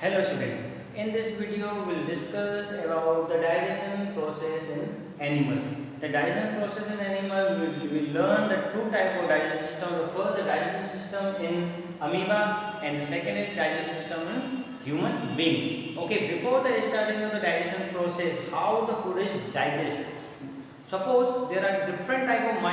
Hello student. In this video we will discuss about the digestion process in animals. The digestion process in animal we will learn the two type of digestion system. The first the digestion system in amoeba and the second is digestion system in human beings. Okay, before the starting of the digestion process, how the food is digested. Suppose there are different type of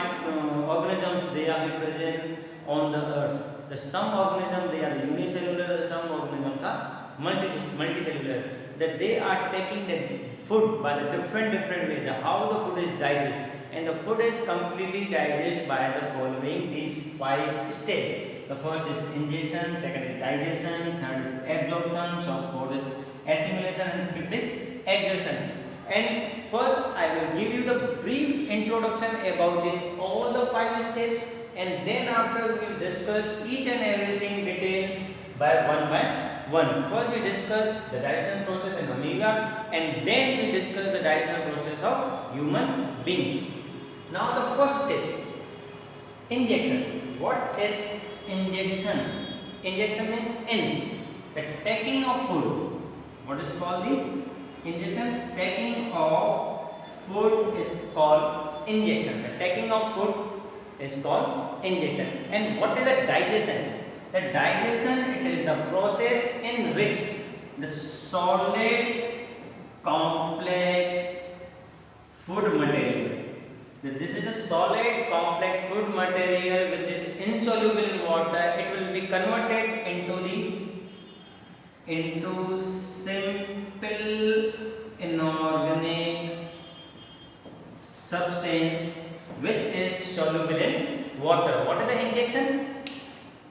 organisms they are present on the earth. The some organisms they are unicellular, some organisms are multicellular, that they are taking the food by the different way, the how the food is digested, and the food is completely digested by the following these five steps. The first is ingestion, second is digestion, third is absorption, so fourth is assimilation, and fifth is exertion. And first I will give you the brief introduction about this all the five steps, and then after we will discuss each and everything detailed by one. First we discuss the digestion process in amoeba, and then we discuss the digestion process of human being. Now the first step, injection. What is injection? Injection means in the taking of food. What is called the injection? Taking of food is called injection. The taking of food is called injection. And what is the digestion? The digestion, it is the process in which the solid complex food material, this is the solid complex food material which is insoluble in water, it will be converted into simple inorganic substance which is soluble in water. What is the injection?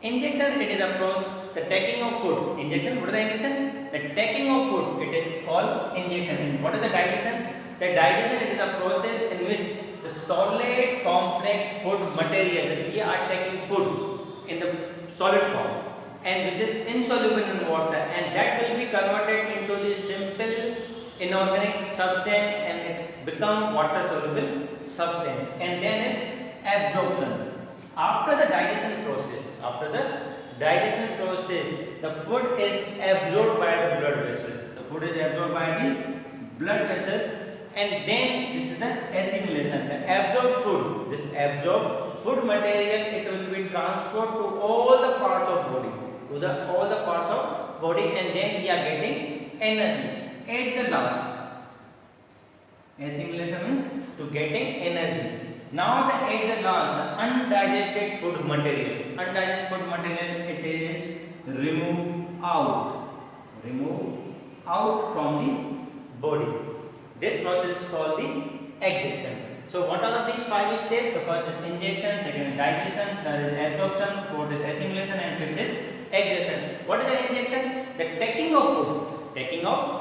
Injection, it is a process, the taking of food. Injection, what is the injection? The taking of food, it is called injection. And what is the digestion? The digestion, it is a process in which the solid complex food material, we are taking food in the solid form and which is insoluble in water, and that will be converted into the simple inorganic substance and it become water soluble substance. And then is absorption. After the digestion process, the food is absorbed by the blood vessels. The food is absorbed by the blood vessels, and then this is the assimilation. The absorbed food, this absorbed food material, it will be transferred to all the parts of body, and then we are getting energy. At the last, assimilation means to getting energy. Now at the last, the undigested food material. It is removed out from the body. This process is called the exjection. So what are these five steps? The first is injection, second is digestion, third is absorption, fourth is assimilation, and fifth is exjection. What is the injection? The taking of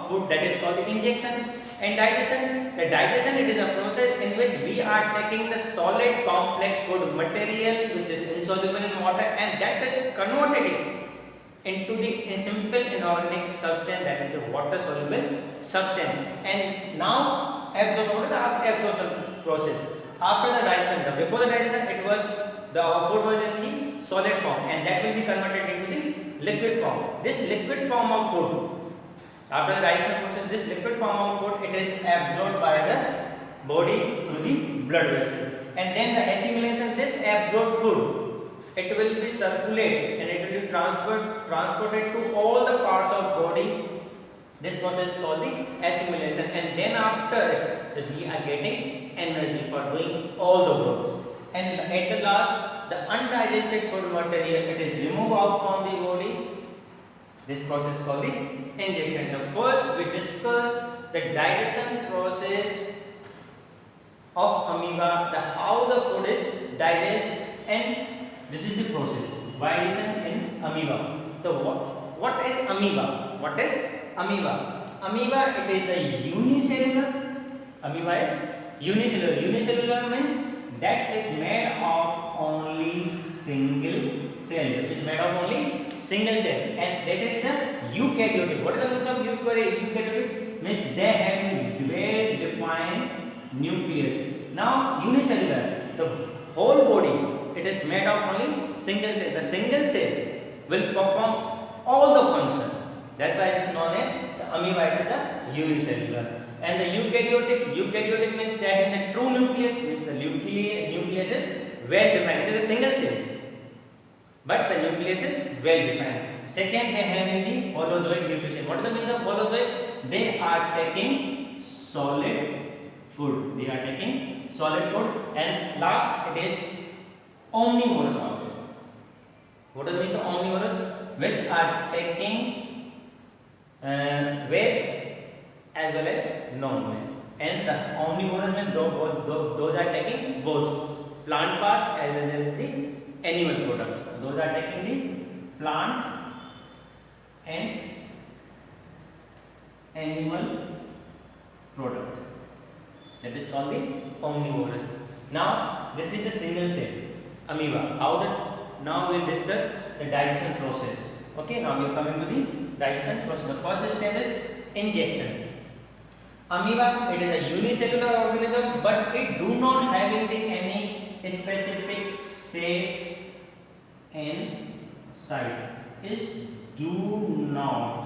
food, that is called the injection. And digestion, the digestion, it is a process in which we are taking the solid complex food material which is insoluble in water, and that is converted into the simple inorganic substance, that is the water soluble substance. And now absorption, what is the absorption process? After the digestion, before the digestion, it was the food was in the solid form, and that will be converted into the liquid form. This liquid form of food, after the digestion process, this liquid form of food, it is absorbed by the body through the blood vessel. And then the assimilation, this absorbed food, it will be circulated and it will be transported to all the parts of body. This process is called the assimilation. And then after this, we are getting energy for doing all the work. And at the last, the undigested food material, it is removed out from the body. This process is called the injection. The first we discussed the digestion process of amoeba, the how the food is digested, and this is the process. Digestion in amoeba. So what is amoeba? What is amoeba? Amoeba, it is the unicellular. Amoeba is unicellular. Unicellular means that is made of only single cell, which is made of only single cell, and that is the eukaryotic. What is the meaning of eukaryotic? Means they have a well-defined nucleus. Now unicellular, the whole body, it is made of only single cell. The single cell will perform all the function. That's why it is known as the amoeba. It is the unicellular. And the eukaryotic means that has the true nucleus, means the nucleus is well defined. It is a single cell, but the nucleus is well defined. Second, they have in the holozoid nutrition. What is the meaning of holozoid? They are taking solid food. They are taking solid food. And last, it is omnivorous also. What is the meaning of omnivorous? Which are taking veg as well as non-veg. And the omnivorous means those are taking both plant parts as well as the animal product. Those are taking the plant and animal product. That is called the omnivorous. Now this is the single cell amoeba. Now we will discuss the digestion process. Okay, now we are coming to the digestion process. The first step is injection. Amoeba, it is a unicellular organism, but it do not having any specific shape and size. Is do not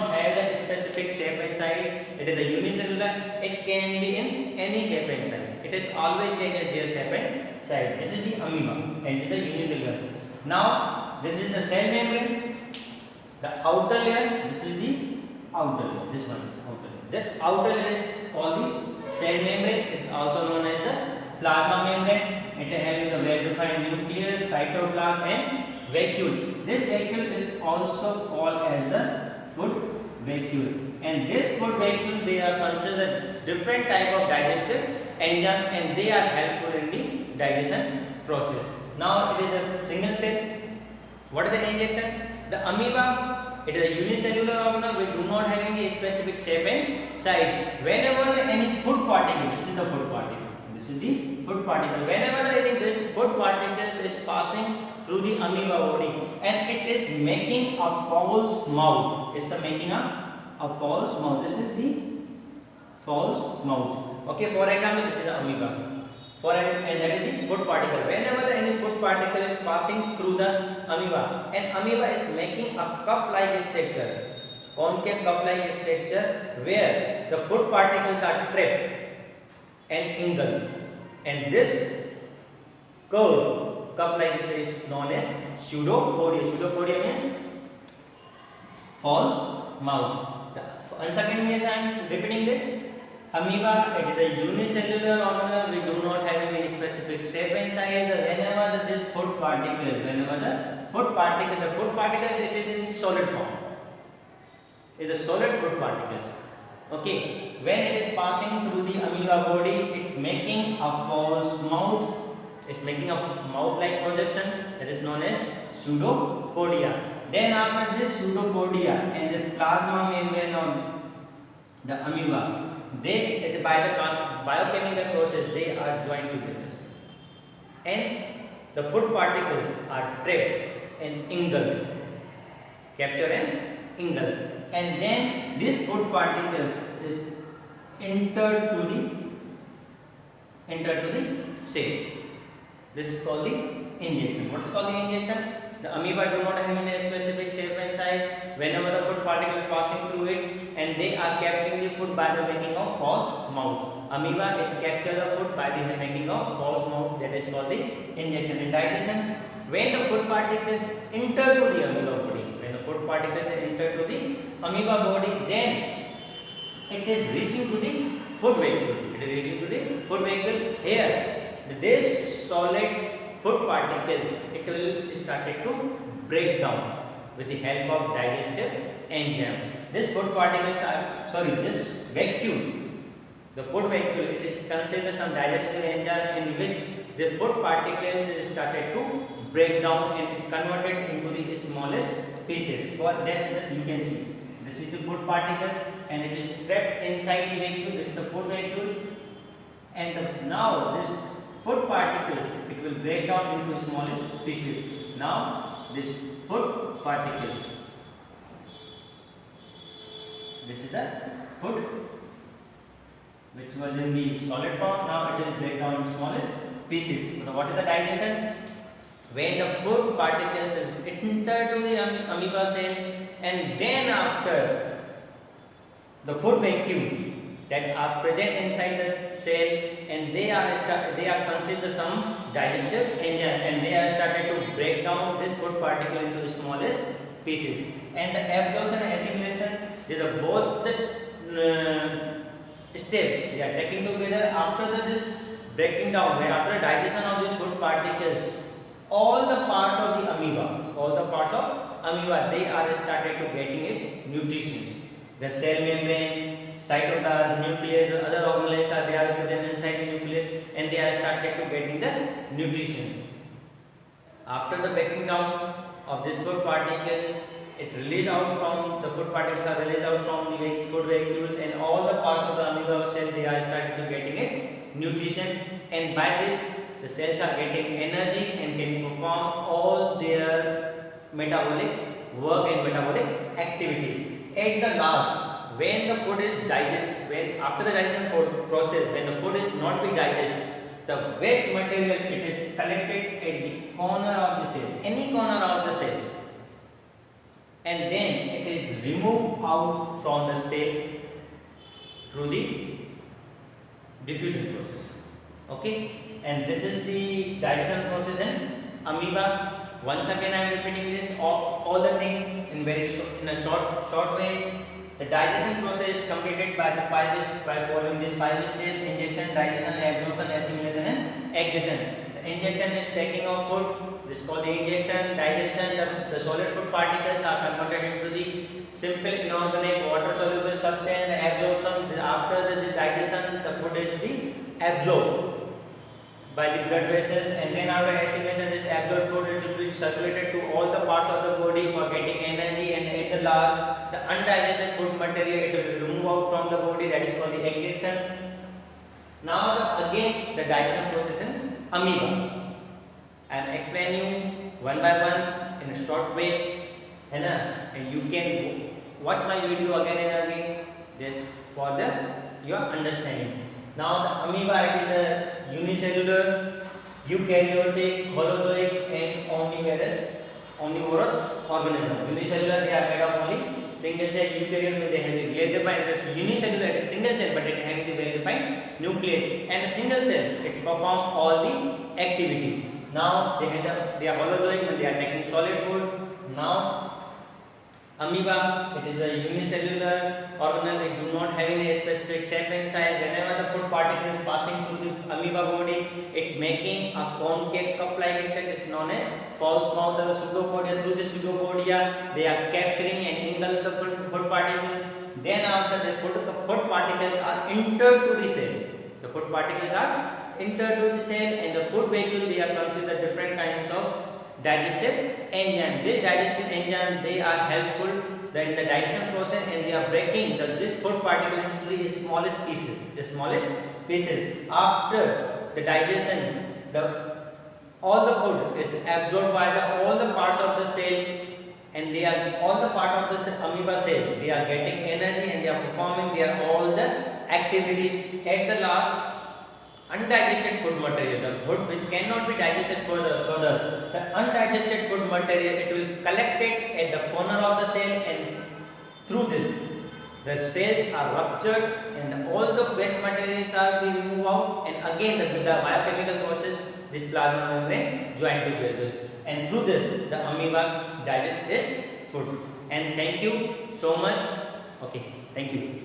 have the specific shape and size. It is a unicellular. It can be in any shape and size. It is always changes their shape and size. This is the amoeba and it is a unicellular. Now this is the cell membrane. The outer layer. This is the outer layer. This one is outer layer. This outer layer is called the cell membrane. It is also known as the plasma membrane. It having the well-defined nucleus, cytoplasm, and vacuole. This vacuole is also called as the food vacuole. And this food vacuole, they are considered different type of digestive enzyme, and they are helpful in the digestion process. Now it is a single cell. What is the injection? The amoeba, it is a unicellular organism. We do not have any specific shape and size. Whenever any food particle, this is the food particle. This is the food particle. Whenever any food particles is passing through the amoeba body and it is making a false mouth. It's making a false mouth. This is the false mouth. Okay, for example, this is the amoeba. And that is the food particle. Whenever any food particle is passing through the amoeba, and amoeba is making a cup-like structure, concave cup-like structure, where the food particles are trapped and engulfed. And this curved cup-like structure is known as pseudopodia. Pseudopodia means false mouth. Once again, I am repeating this. Amoeba, it is a unicellular organism. We do not have any specific shape and size. Whenever this food particles, the food particles, it is in solid form. It is a solid food particles. Okay, when it is passing through the amoeba body, it making a false mouth. It's making a mouth-like projection that is known as pseudopodia. Then after this pseudopodia and this plasma membrane on the amoeba, they by the biochemical process they are joined together, and the food particles are trapped and engulfed, captured and engulfed, and then these food particles is entered to the cell. This is called the injection. What is called the injection? The amoeba do not have any specific shape and size. Whenever the food particle is passing through it, and they are capturing the food by the making of false mouth. Amoeba is capture the food by the making of false mouth. That is called the injection. In digestion, when the food particles enter to the amoeba body, then it is reaching to the food vacuole. Here, this solid food particles, it will started to break down with the help of digestive enzyme. This food particles are, this vacuole, the food vacuole, it is considered some digestive enzyme in which the food particles is started to break down and converted into the smallest pieces. For that, just you can see, this is the food particle and it is trapped inside the vacuole. This is the food vacuole, and now this food particles, it will break down into smallest pieces. Now this food particles, this is the food which was in the solid form, now it is break down into smallest pieces. So what is the digestion? When the food particles enter to the amoeba cell, and then after the food vacuoles that are present inside the cell, and they are consist of some digestive enzyme, and they are started to break down this food particle into smallest pieces. And the absorption and assimilation, they are both the steps they are taking together. After this breaking down, where after digestion of these food particles, all the parts of the amoeba, they are started to getting its nutrition. The cell membrane, cytoplasm, nucleus, other organelles are they are present inside the nucleus, and they are started to getting the nutrition. After the breaking down of this food particles, it release out from the food particles are released out from the food vacuoles, and all the parts of the amoeba cell, they are started to getting its nutrition, and by this the cells are getting energy and can perform all their metabolic work and metabolic activities. At the last, when the food is digested, when after the digestion process, when the food is not be digested, the waste material, it is collected at the corner of the cell, any corner of the cells, and then it is removed out from the cell through the diffusion process. Okay, and this is the digestion process in amoeba. Once again I am repeating this, all the things in in a short way. The digestion process is completed by following this 5 steps: injection, digestion, absorption, assimilation, and excretion. The injection is taking of food. This is called the injection. Digestion, the solid food particles are converted into the simple inorganic water soluble substance. The absorption, after the digestion, the food is absorbed by the blood vessels, and then after assimilation, this absorbed food will be circulated to all the parts of the body for getting energy, and at the last, the undigested food material, it will be removed out from the body, that is called the excretion. Now again the digestion process in amoeba. I am explaining you one by one in a short way, and you can watch my video again and again just for your understanding. Now the amoeba, it is a unicellular, eukaryotic, holozoic, and omnivorous organism. Unicellular, they are made of only single cell. Eukaryote, they have a well defined. It is unicellular, it is single cell, but it has a well defined nucleus. And the single cell, it perform all the activity. Now they are holozoic when they are taking solid food. Now amoeba, it is a unicellular organelle. It do not have any specific shape and size. Whenever the food particle is passing through the amoeba body, it making a concave cup-like structure known as false mouth or pseudopodia. Through the pseudopodia, they are capturing and engulf the food particle. Then after the food particles are entered to the cell. The food particles are entered to the cell, and the food vacuole, they are considered different kinds of digestive enzyme. This digestive enzyme, they are helpful in the digestion process, and they are breaking this food particles into the smallest pieces. After the digestion, all the food is absorbed by all the parts of the cell, and they are all the part of the amoeba cell. They are getting energy, and they are performing all the activities. At the last, undigested food material, the food which cannot be digested further, the undigested food material, it will collected at the corner of the cell, and through this, the cells are ruptured, and all the waste materials are being removed out, and again the biochemical process, this plasma membrane joined together, and through this, the amoeba digests its food. And thank you so much. Okay, thank you.